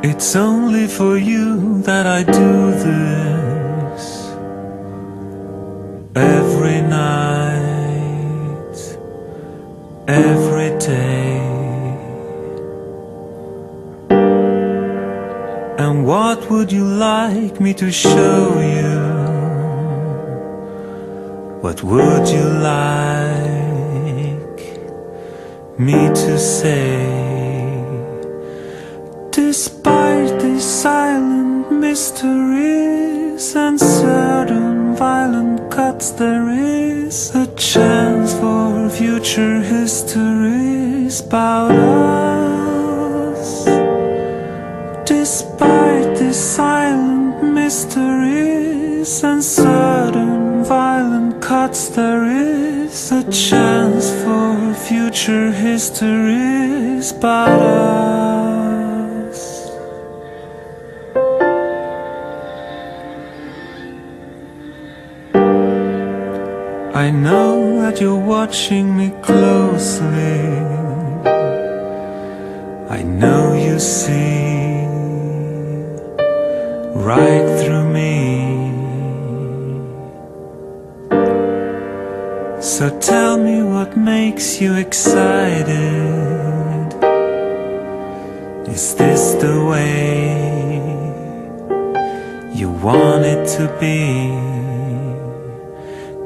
It's only for you that I do this. Every night, every day. And what would you like me to show you? What would you like me to say? Despite these silent mysteries and certain violent cuts, there is a chance for future histories about us. Despite these silent mysteries and certain violent cuts, there is a chance for future histories about us. I know that you're watching me closely. I know you see right through me. So tell me what makes you excited. Is this the way you want it to be?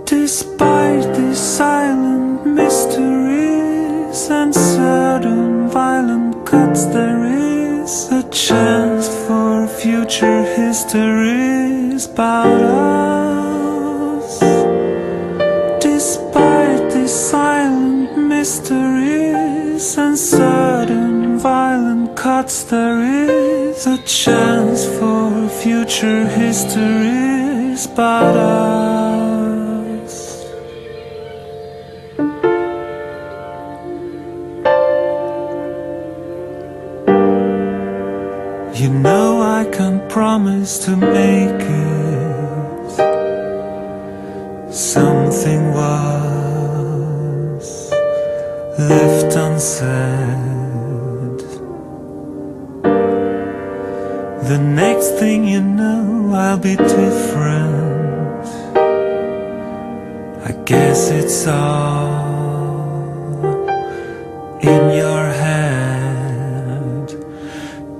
Despite these silent mysteries and certain violent cuts, there is a chance for future histories about us. Despite these silent mysteries and certain violent cuts, there is a chance for future histories about us. You know I can't promise to make it. Something was left unsaid. The next thing you know, I'll be different. I guess it's all in your head.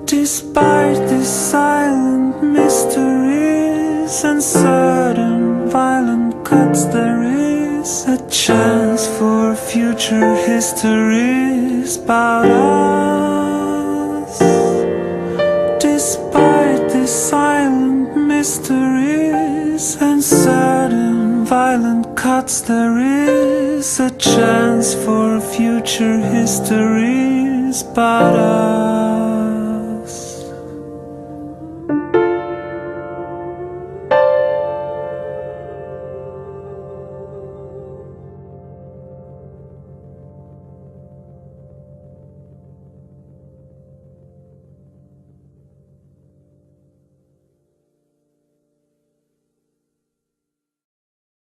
Despite these silent mysteries and certain violent cuts, there is a chance for future histories about us. Despite these silent mysteries and certain violent cuts, there is a chance for future histories about us.